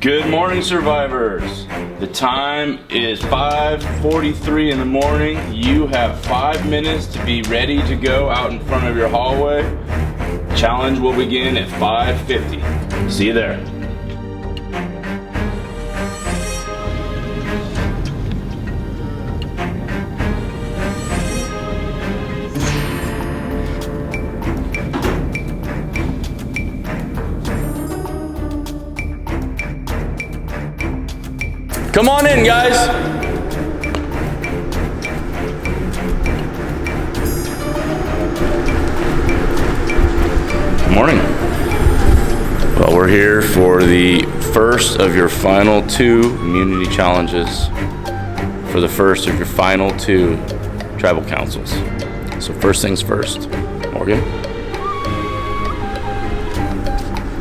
Good morning, survivors. The time is 5:43 in the morning. You have 5 minutes to be ready to go out in front of your hallway. Challenge will begin at 5:50. See you there. Come on in, guys. Good morning. Well, we're here for the first of your final 2 immunity challenges for the first of your final 2 tribal councils. So first things first. Morgan.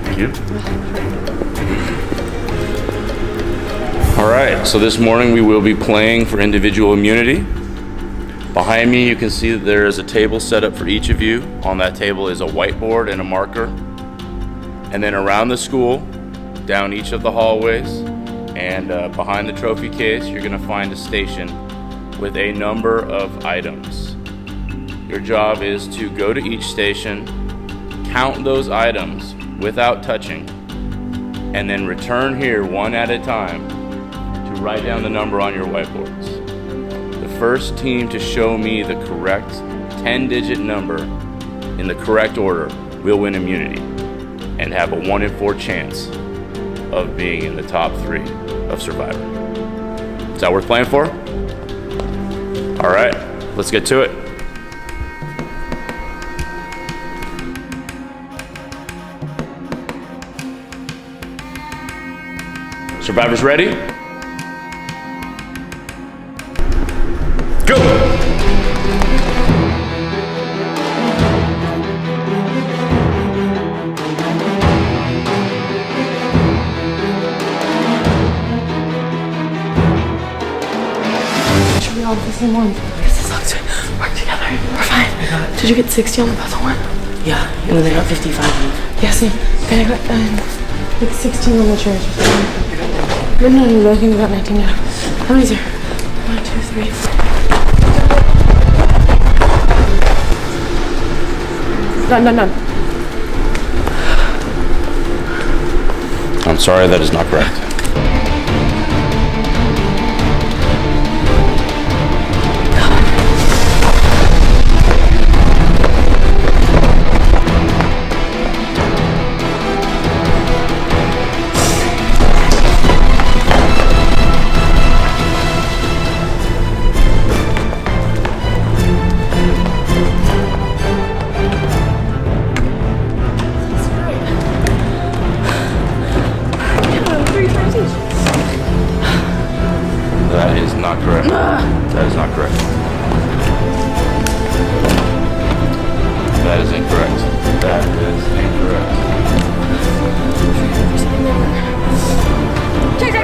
Thank you. All right, so this morning we will be playing for individual immunity. Behind me you can see that there is a table set up for each of you. On that table is a whiteboard and a marker. And then around the school, down each of the hallways, and behind the trophy case, you're gonna find a station with a number of items. Your job is to go to each station, count those items without touching, and then return here one at a time to write down the number on your whiteboards. The first team to show me the correct 10-digit number in the correct order will win immunity and have a 1 in 4 chance of being in the top 3 of Survivor. Is that worth playing for? All right, let's get to it. Survivors ready? Go! Should we all do the same one? Because this looks good. Work together. We're fine. Did you get 60 on the puzzle one? Yeah, and then I got 55 on it. Yeah, same. Okay, I got like 16 on the chairs. No, I think we got 19 now. How many's here? 1, 2, 3, 4. Done. I'm sorry, that is not correct. That is not correct. That is not correct. That is incorrect. That is incorrect. Check.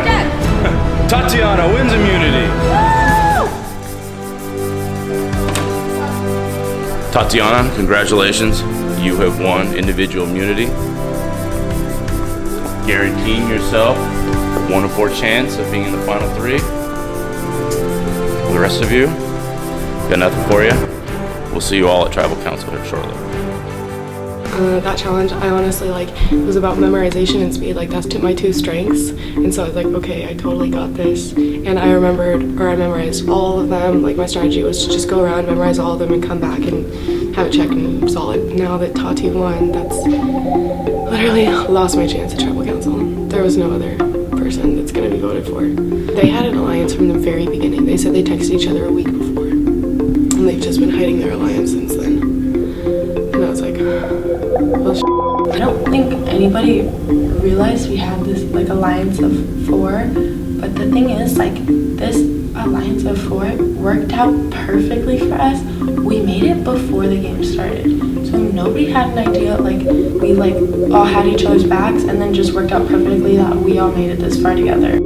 Tatiana wins immunity. Tatiana, congratulations. You have won individual immunity. Guaranteeing yourself a 1 in 4 chance of being in the final 3. the rest of you, got nothing for you. We'll see you all at Tribal Council here shortly. That challenge, I honestly it was about memorization and speed. That's my two strengths. And so I was like, okay, I totally got this. And I memorized all of them. My strategy was to just go around, memorize all of them, and come back and have it checked and solid. Now that Tati won, that's literally lost my chance at Tribal Council. There was no other person that's gonna be voted for. They had an alliance from the very beginning. They said they texted each other a week before. And they've just been hiding their alliance since then. And I was like, well, I don't think anybody realized we had this alliance of 4, but the thing is this alliance of 4 worked out perfectly for us. We made it before the game started, so nobody had an idea. We all had each other's backs, and then just worked out perfectly that we all made it this far together.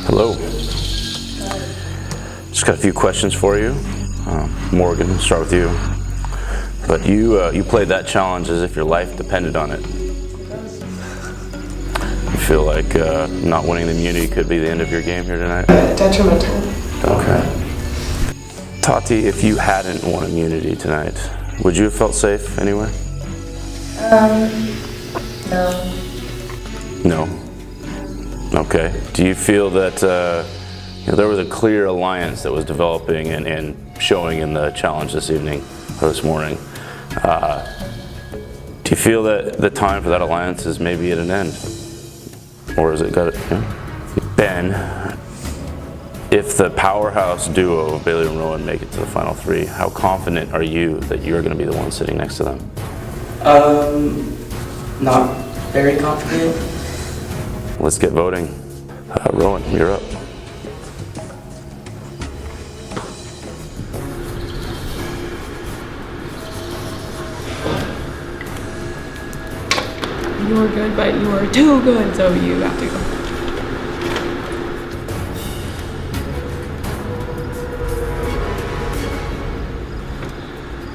Hello. Just got a few questions for you. Morgan, we'll start with you. But you played that challenge as if your life depended on it. You feel like not winning the immunity could be the end of your game here tonight? detrimental. Okay. Tati, if you hadn't won immunity tonight, would you have felt safe anywhere? No. No. Okay. Do you feel that there was a clear alliance that was developing and showing in the challenge this evening or this morning? Do you feel that the time for that alliance is maybe at an end? Or has it got it? Ben, if the powerhouse duo of Bailey and Rowan make it to the final 3, how confident are you that you're going to be the one sitting next to them? Not very confident. Let's get voting. Rowan, you're up. You're good, but you are too good, so you have to go.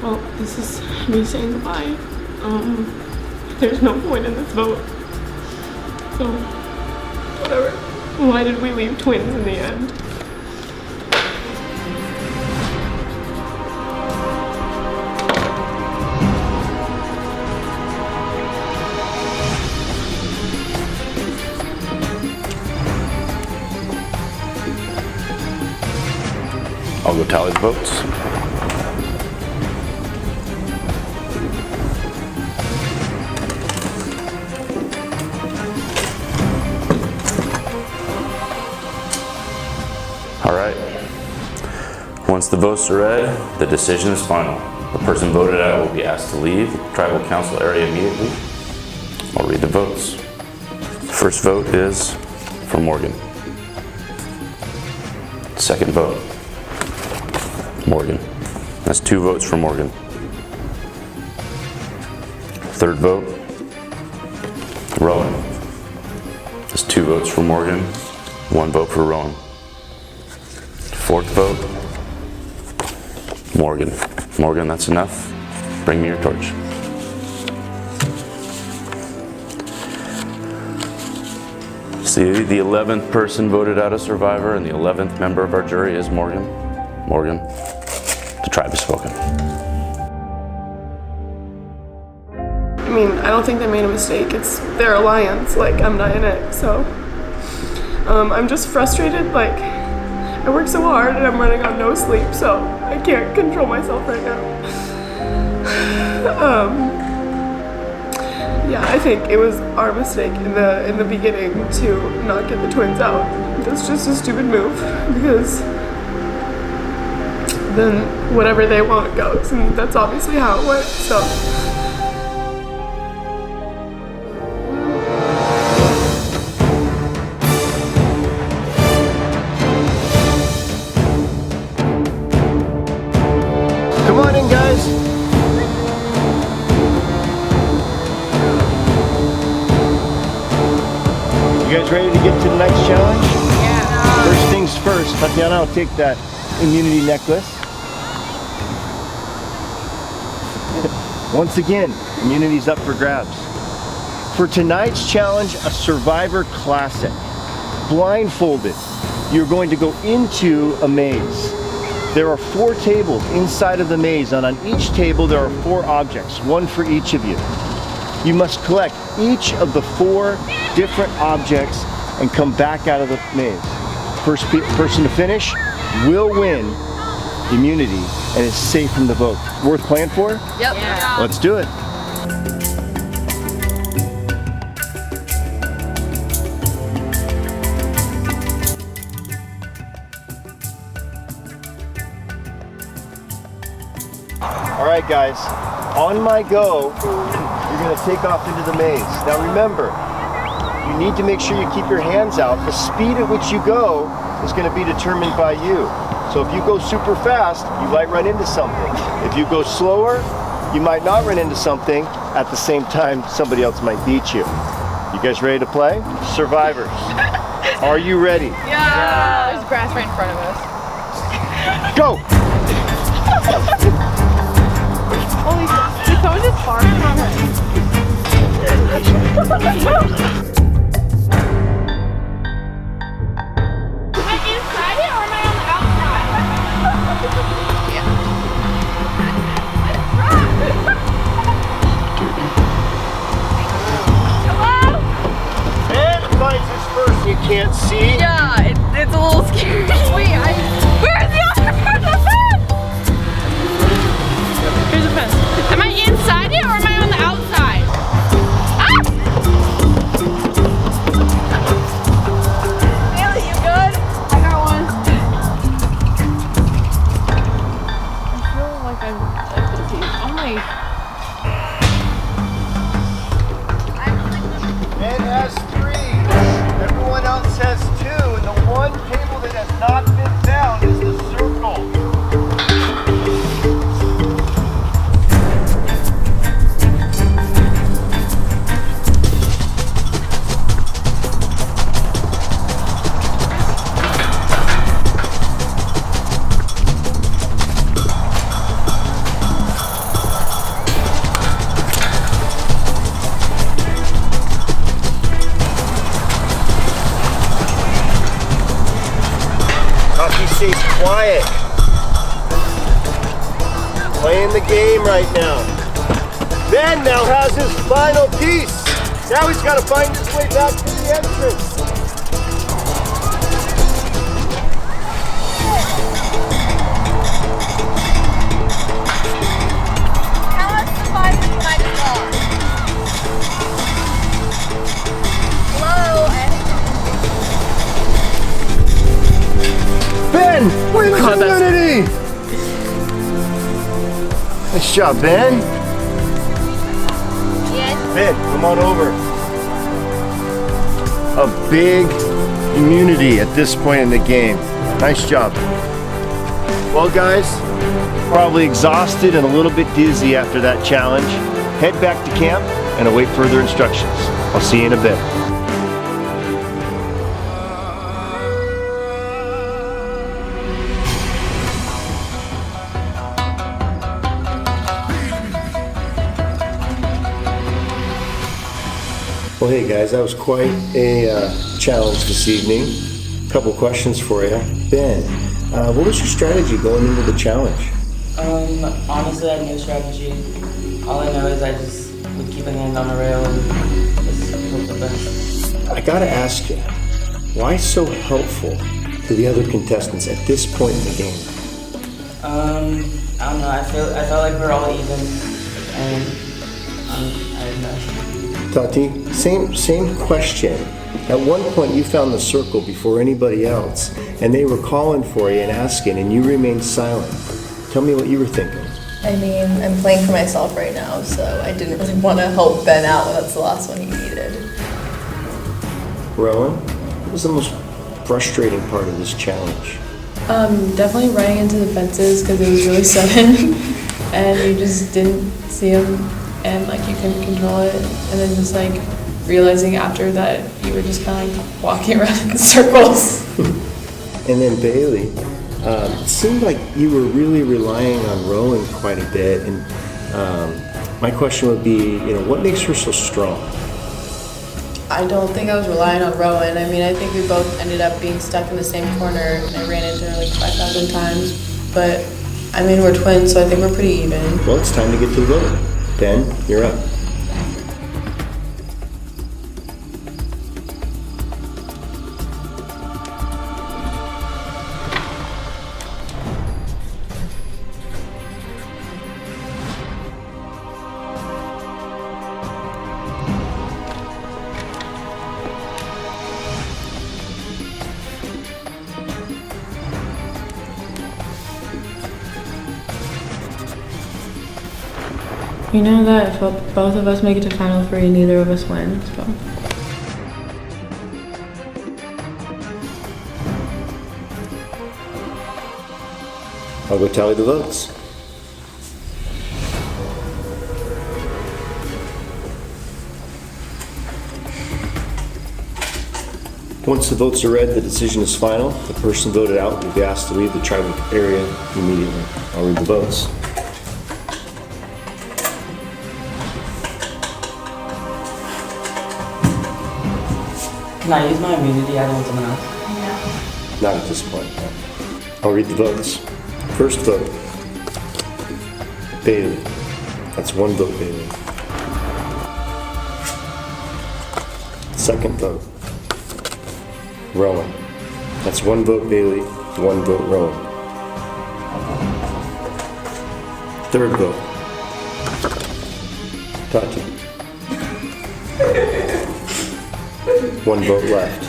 Well, this is me saying goodbye. There's no point in this vote. So, whatever. Why did we leave twins in the end? I'll go tally the votes. All right. Once the votes are read, the decision is final. The person voted out will be asked to leave the tribal council area immediately. I'll read the votes. First vote is for Morgan. Second vote, Morgan. That's 2 votes for Morgan. Third vote, Rowan. That's 2 votes for Morgan, 1 vote for Rowan. Fourth vote, Morgan. Morgan, that's enough. Bring me your torch. See, the 11th person voted out a survivor, and the 11th member of our jury is Morgan. Morgan, the tribe has spoken. I mean, I don't think they made a mistake. It's their alliance. I'm not in it, so. I'm just frustrated. I work so hard and I'm running on no sleep, so I can't control myself right now. Yeah, I think it was our mistake in the beginning to not get the twins out. That's just a stupid move, because then whatever they want goes, and that's obviously how it went, so. Come on in, guys. You guys ready to get to the next challenge? First things first, Tatiana will take that immunity necklace. Once again, immunity's up for grabs. For tonight's challenge, a Survivor Classic. Blindfolded, you're going to go into a maze. There are 4 tables inside of the maze, and on each table there are 4 objects, one for each of you. You must collect each of the 4 different objects and come back out of the maze. First person to finish will win immunity and is safe from the vote. Worth playing for? Yep. Yeah. Let's do it. All right, guys, on my go, you're gonna take off into the maze. Now remember, you need to make sure you keep your hands out. The speed at which you go is gonna be determined by you. So if you go super fast, you might run into something. If you go slower, you might not run into something. At the same time, somebody else might beat you. You guys ready to play? Survivors, are you ready? Yeah. There's grass right in front of us. Go! Holy shit. Did someone just farted on her? Am I inside it or am I on the outside? Hello? And finds his first, you can't see. Yeah, it's a little scary. Wait, where's the other fence? Here's a fence. Am I inside it or am I on the outside? Ah! Bailey, you good? I got one. I feel like I'm busy. Oh my. Ben has 3. Everyone else has 2. And the one table that has not been found is the circle. He stays quiet. Playing the game right now. Ben now has his final piece. Now he's got to find his way back to the entrance. How much survived this night as well? Hello? Ben wins immunity! Nice job, Ben. Yes. Ben, come on over. A big immunity at this point in the game. Nice job. Well, guys, probably exhausted and a little bit dizzy after that challenge. Head back to camp and await further instructions. I'll see you in a bit. Well, hey guys, that was quite a challenge this evening. A couple questions for you. Ben, what was your strategy going into the challenge? Honestly, I had no strategy. All I know is I just would keep a hand on the rail and just hope the best. I gotta ask you, why so helpful to the other contestants at this point in the game? I don't know. I felt like we're all even, and I don't know. Tati, same question. At one point you found the circle before anybody else, and they were calling for you and asking, and you remained silent. Tell me what you were thinking. I mean, I'm playing for myself right now, so I didn't really want to help Ben out when that's the last one he needed. Rowan, what was the most frustrating part of this challenge? Definitely running into the fences because it was really sudden and you just didn't see them and like you couldn't control it, and then just like realizing after that you were just kind of like walking around in circles. And then Bailey, it seemed like you were really relying on rowing quite a bit. And my question would be, what makes her so strong? I don't think I was relying on Rowan. I mean, I think we both ended up being stuck in the same corner, and I ran into her like 5,000 times. But I mean, we're twins, so I think we're pretty even. Well, it's time to get to the vote. Ben, you're up. You know that if both of us make it to Final 3, neither of us win, so. I'll go tally the votes. Once the votes are read, the decision is final. The person voted out will be asked to leave the tribal area immediately. I'll read the votes. Can I use my immunity? I don't want someone else. Not at this point. I'll read the votes. First vote, Bailey. That's one vote, Bailey. Second vote, Rowan. That's one vote, Bailey. One vote, Rowan. Third vote, Tati. One vote left.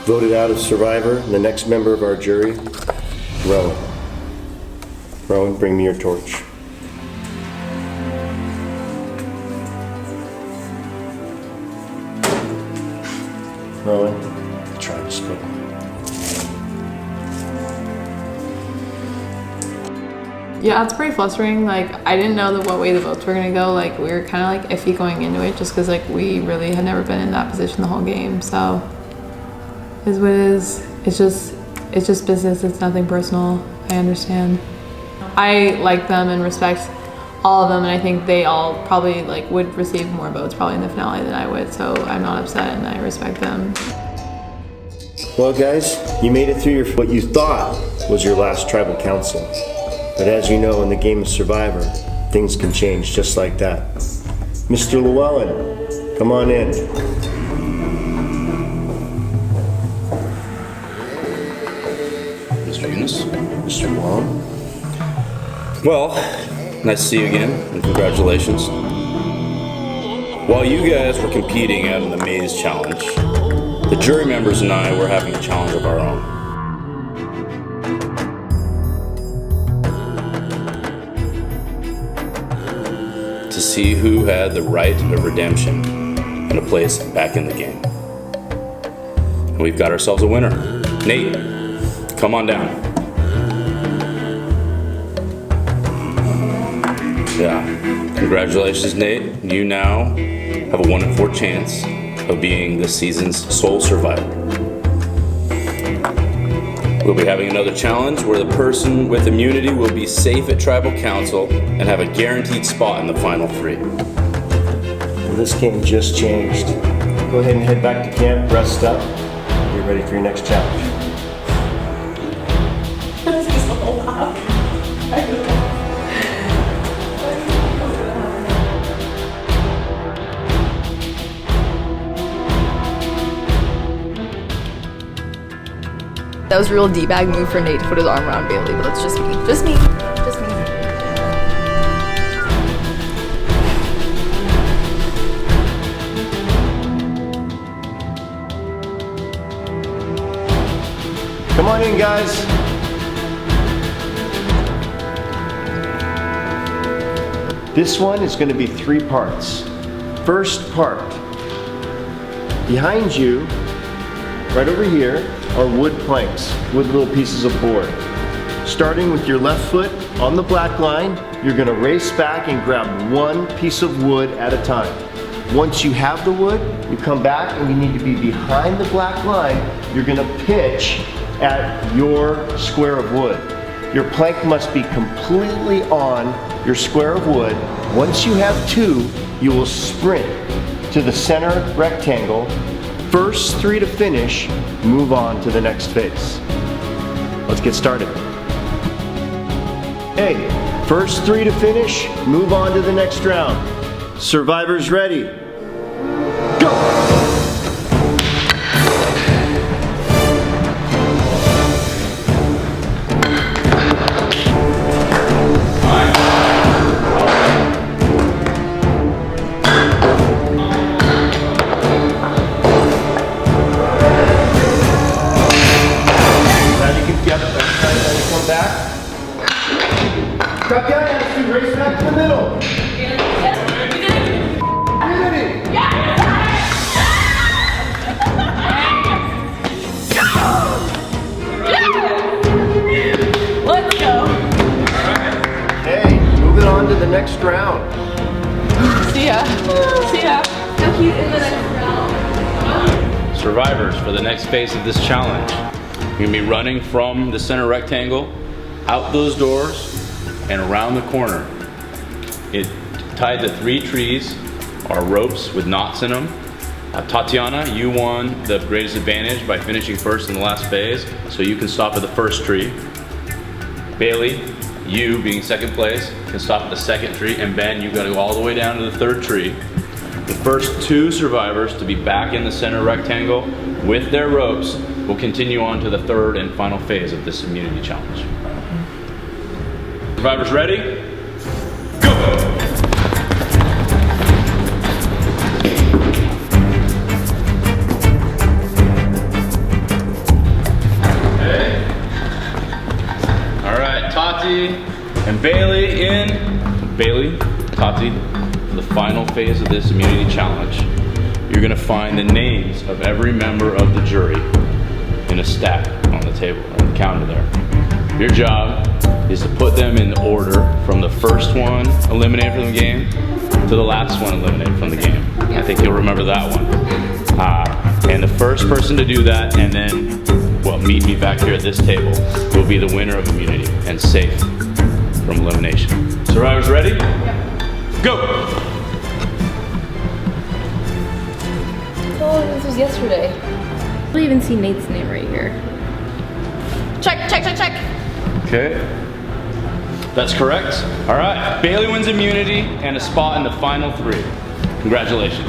Voted out as survivor, the next member of our jury, Rowan. Rowan, bring me your torch. Rowan, the tribe has spoken. Yeah, it's pretty frustrating. Like, I didn't know what way the votes were gonna go. Like, we were kind of like iffy going into it just because like we really had never been in that position the whole game. So, is what it is. It's just business. It's nothing personal. I understand. I like them and respect all of them, and I think they all probably like would receive more votes probably in the finale than I would. So I'm not upset, and I respect them. Well, guys, you made it through what you thought was your last tribal council. But as you know, in the game of Survivor, things can change just like that. Mr. Llewellyn, come on in. Mr. Eunice. Mr. Llewellyn. Well, nice to see you again, and congratulations. While you guys were competing out in the maze challenge, the jury members and I were having a challenge of our own. To see who had the right of redemption and a place back in the game. And we've got ourselves a winner. Nate, come on down. Yeah, congratulations, Nate. You now have a 1 in 4 chance of being this season's sole survivor. We'll be having another challenge where the person with immunity will be safe at Tribal Council and have a guaranteed spot in the final 3. Well, this game just changed. Go ahead and head back to camp, rest up, and get ready for your next challenge. That was a real D-bag move for Nate to put his arm around Bailey, but that's just me. Just me. Just me. Come on in, guys. This one is going to be 3 parts. First part. Behind you, right over here, are wood planks, wood little pieces of board. Starting with your left foot on the black line, you're gonna race back and grab one piece of wood at a time. Once you have the wood, you come back and you need to be behind the black line. You're gonna pitch at your square of wood. Your plank must be completely on your square of wood. Once you have 2, you will sprint to the center rectangle. First 3 to finish, move on to the next phase. Let's get started. Hey, first 3 to finish, move on to the next round. Survivors ready? Go! Come back. Cut down, attitude, race back to the middle. Unity. Let's go. Hey, moving on to the next round. See ya. See ya. Now he's in the next round. Survivors, for the next phase of this challenge, you're gonna be running from the center rectangle, out those doors, and around the corner. It tied to 3 trees are ropes with knots in them. Tatiana, you won the greatest advantage by finishing first in the last phase, so you can stop at the first tree. Bailey, you being second place, can stop at the second tree, and Ben, you gotta go all the way down to the 3rd tree. The first 2 survivors to be back in the center rectangle with their ropes will continue on to the 3rd and final phase of this immunity challenge. Survivors ready? Go! Okay. All right, Tati and Bailey in. Bailey, Tati, for the final phase of this immunity challenge, you're gonna find the names of every member of the jury in a stack on the table, on the counter there. Your job is to put them in order from the first one eliminated from the game to the last one eliminated from the game. I think you'll remember that one. And the first person to do that, and then, well, meet me back here at this table, will be the winner of immunity and safe from elimination. Survivors ready? Yep. Go! Oh, this was yesterday. I don't even see Nate's name right here. Check, check, check, check. Okay. That's correct. All right. Bailey wins immunity and a spot in the final 3. Congratulations.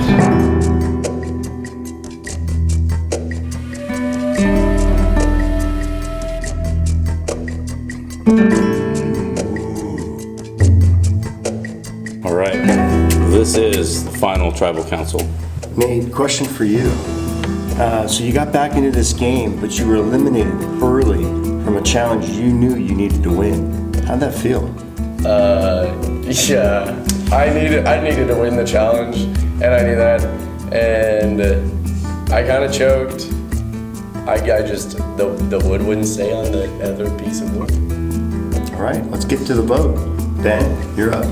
All right. This is the final tribal council. Nate, question for you. So you got back into this game, but you were eliminated early from a challenge you knew you needed to win. How'd that feel? Yeah, I needed to win the challenge, and I knew that, and I kind of choked. I just, the wood wouldn't stay on the other piece of wood. All right, let's get to the vote. Ben, you're up.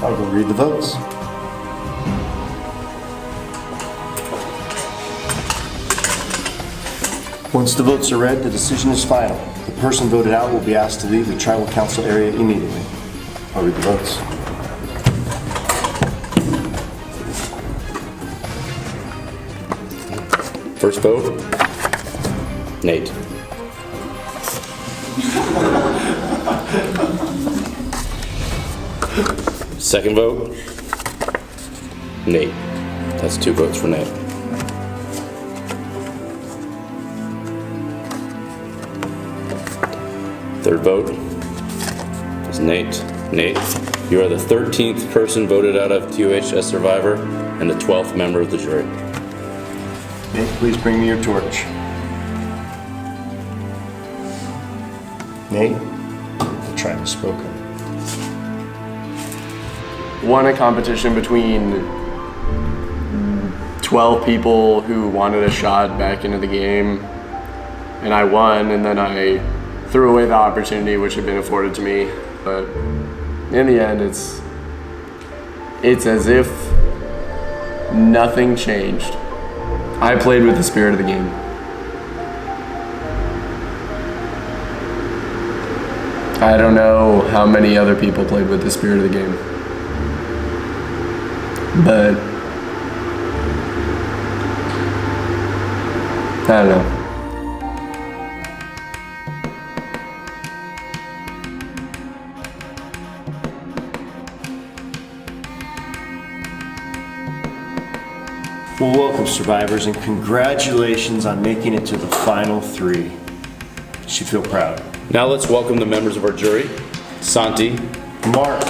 I'll go read the votes. Once the votes are read, the decision is final. The person voted out will be asked to leave the tribal council area immediately. I'll read the votes. First vote, Nate. Second vote, Nate. That's 2 votes for Nate. Third vote is Nate. Nate, you are the 13th person voted out of TuHS Survivor and the 12th member of the jury. Nate, please bring me your torch. Nate, the tribe has spoken. won a competition between 12 people who wanted a shot back into the game, and I won, and then I threw away the opportunity which had been afforded to me. But in the end, it's as if nothing changed. I played with the spirit of the game. I don't know how many other people played with the spirit of the game, but I don't know. Well, welcome, survivors, and congratulations on making it to the final 3. You should feel proud. Now let's welcome the members of our jury. Santi, Mark,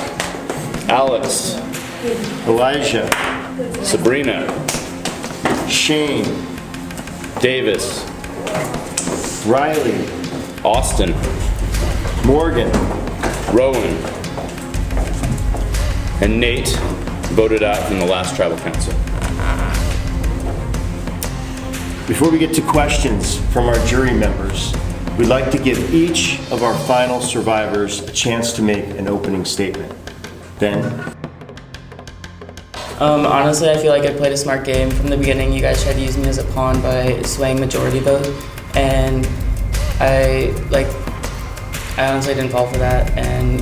Alex, Elijah, Sabrina, Shane, Davis, Riley, Austin, Morgan, Rowan, and Nate, voted out from the last tribal council. Before we get to questions from our jury members, we'd like to give each of our final survivors a chance to make an opening statement. Ben? Honestly, I feel like I played a smart game. From the beginning, you guys tried to use me as a pawn by swaying majority vote, and I honestly didn't fall for that. And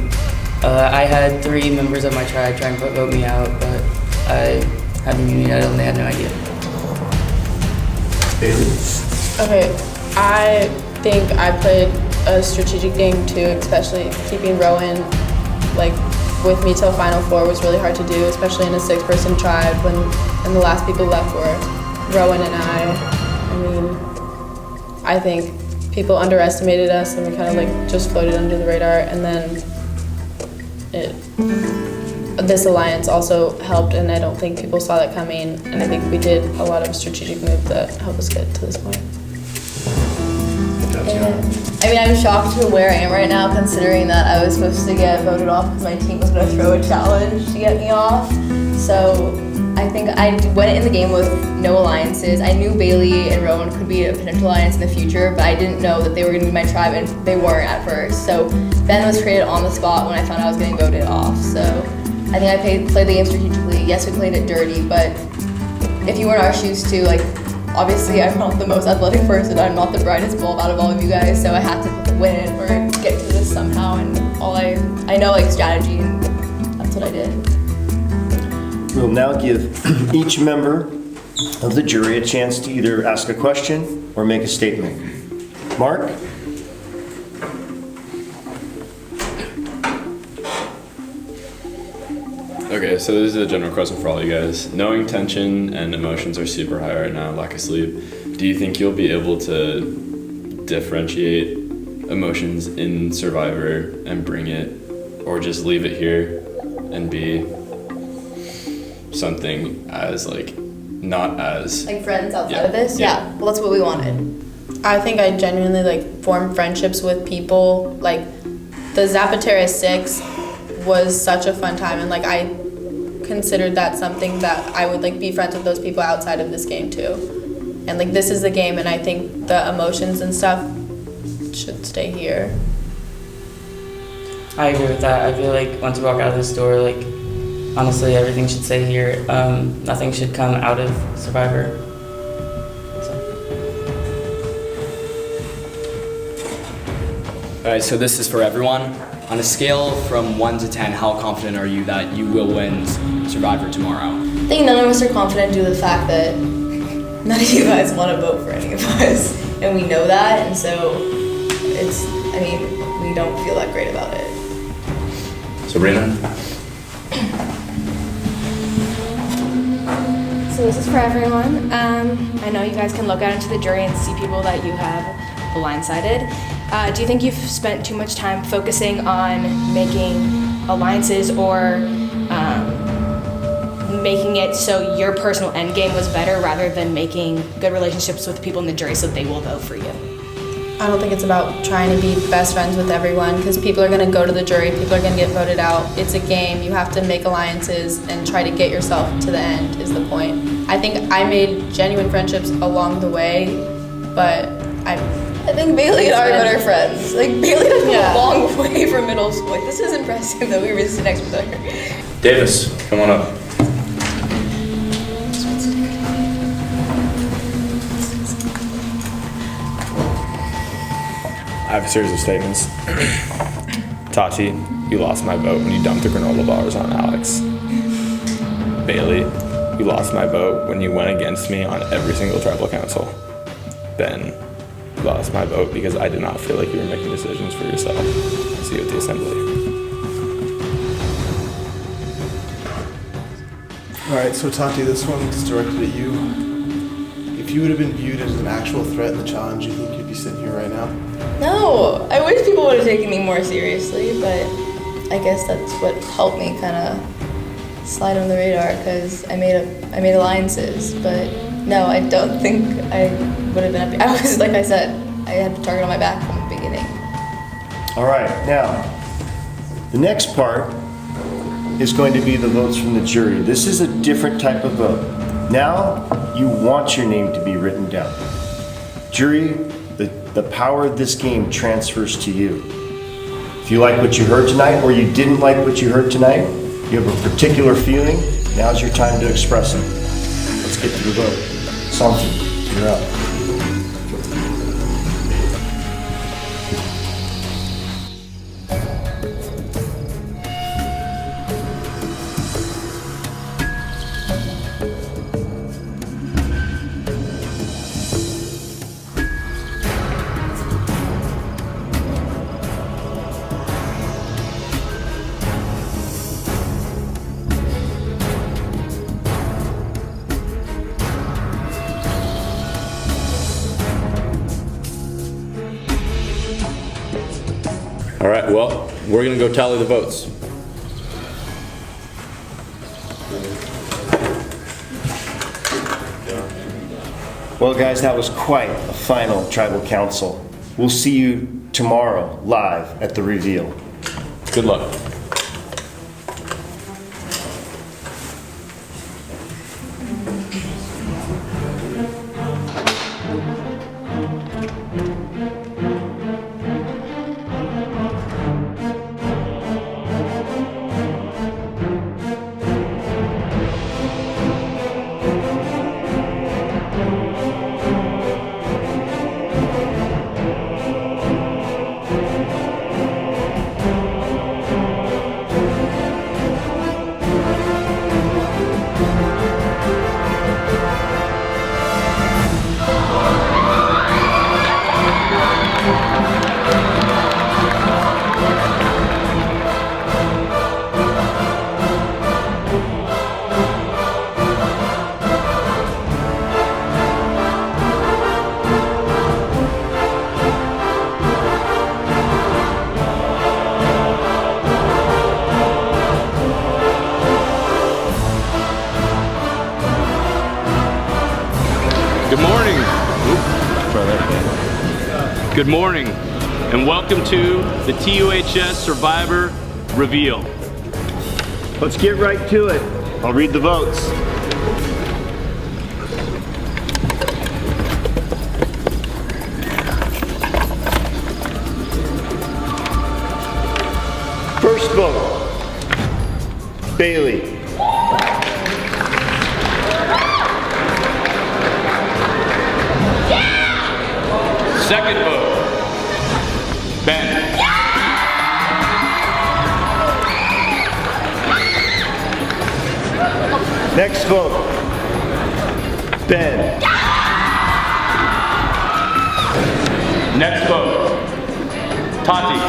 I had 3 members of my tribe try and vote me out, but I had immunity. I only had no idea. Okay, I think I played a strategic game too, especially keeping Rowan with me till Final Four was really hard to do, especially in a 6-person tribe and the last people left were Rowan and I. I mean, I think people underestimated us and we kind of just floated under the radar, and then this alliance also helped, and I don't think people saw that coming, and I think we did a lot of strategic moves that helped us get to this point. I mean, I'm shocked to where I am right now, considering that I was supposed to get voted off because my team was going to throw a challenge to get me off. So I think I went in the game with no alliances. I knew Bailey and Rowan could be a potential alliance in the future, but I didn't know that they were going to be my tribe, and they weren't at first. So Ben was created on the spot when I found out I was getting voted off. So I think I played the game strategically. Yes, we played it dirty, but if you were in our shoes too, obviously I'm not the most athletic person, I'm not the brightest bulb out of all of you guys, so I had to win or get to this somehow, and I know strategy, and that's what I did. We'll now give each member of the jury a chance to either ask a question or make a statement. Mark? Okay, so this is a general question for all you guys. Knowing tension and emotions are super high right now, lack of sleep, do you think you'll be able to differentiate emotions in Survivor and bring it, or just leave it here and be something as not as friends outside of this? Yeah, well, that's what we wanted. I think I genuinely formed friendships with people. The Zapatera 6 was such a fun time, and I considered that something that I would be friends with those people outside of this game too. And this is the game, and I think the emotions and stuff should stay here. I agree with that. I feel once you walk out of this door, honestly, everything should stay here. Nothing should come out of Survivor. Alright, so this is for everyone. On a scale from 1 to 10, how confident are you that you will win Survivor tomorrow? I think none of us are confident due to the fact that none of you guys want to vote for any of us, and we know that, and so we don't feel that great about it. Sabrina? So this is for everyone. I know you guys can look out into the jury and see people that you have blindsided. Do you think you've spent too much time focusing on making alliances or making it so your personal end game was better rather than making good relationships with people in the jury so they will vote for you? I don't think it's about trying to be best friends with everyone, because people are going to go to the jury, people are going to get voted out. It's a game. You have to make alliances and try to get yourself to the end is the point. I think I made genuine friendships along the way, but I think Bailey and I are better friends. Like, Bailey took me a long way from middle school. Like, this is impressive that we were sitting next to her. Davis, come on up. I have a series of statements. Tati, you lost my vote when you dumped the granola bars on Alex. Bailey, you lost my vote when you went against me on every single tribal council. Ben, you lost my vote because I did not feel like you were making decisions for yourself. See you at the assembly. Alright, so Tati, this one's directed at you. If you would have been viewed as an actual threat in the challenge, you think you'd be sitting here right now? No, I wish people would have taken me more seriously, but I guess that's what helped me kind of slide on the radar, because I made alliances. But no, I don't think I would have been up here. I was, like I said, I had the target on my back from the beginning. All right, now, the next part is going to be the votes from the jury. This is a different type of vote. Now, you want your name to be written down. Jury, the power of this game transfers to you. If you like what you heard tonight, or you didn't like what you heard tonight, you have a particular feeling, now's your time to express it. Let's get to the vote. Santi, you're up. All right, well, we're gonna go tally the votes. Well, guys, that was quite a final tribal council. We'll see you tomorrow live at the reveal. Good luck. Good morning, and welcome to the TuHS Survivor Reveal. Let's get right to it. I'll read the votes. First vote, Bailey. Second vote, Ben. Next vote, Ben. Next vote, Tati.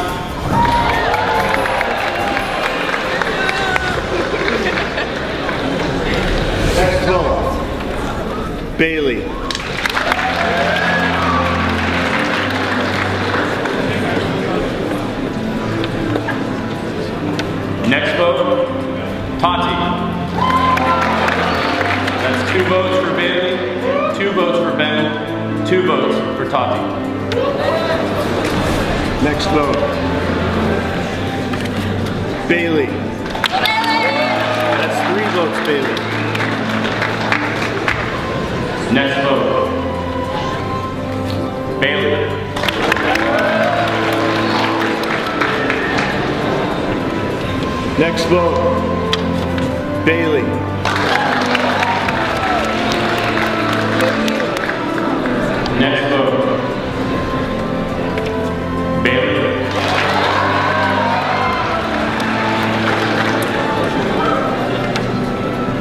Next vote, Bailey. Next vote, Tati. That's 2 votes for Bailey, 2 votes for Ben, 2 votes for Tati. Next vote. Bailey. That's 3 votes, Bailey. Next vote. Bailey. Next vote. Bailey. Next vote. Bailey.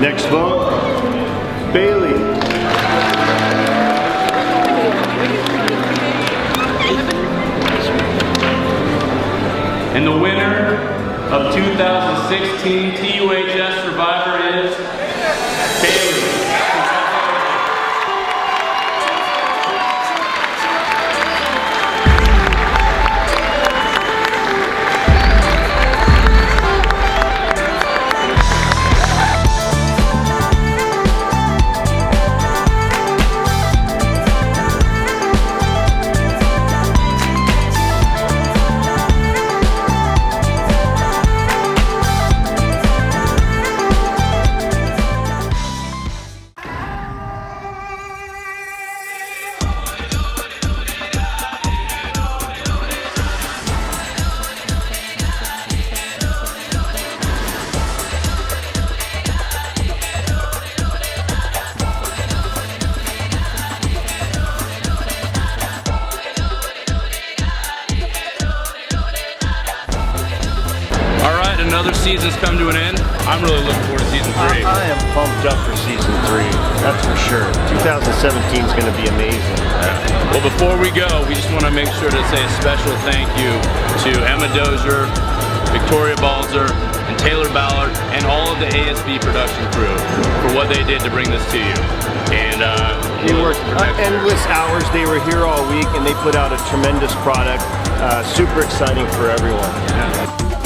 Next vote. Bailey. And the winner of 2016 TuHS Survivor is Bailey. Another season's come to an end. I'm really looking forward to season 3. I am pumped up for season 3. That's for sure. 2017 is going to be amazing. Well, before we go, we just want to make sure to say a special thank you to Emma Dozier, Victoria Balzer, and Taylor Ballard, and all of the ASB production crew for what they did to bring this to you. And they worked endless hours. They were here all week, and they put out a tremendous product. Super exciting for everyone. Yeah.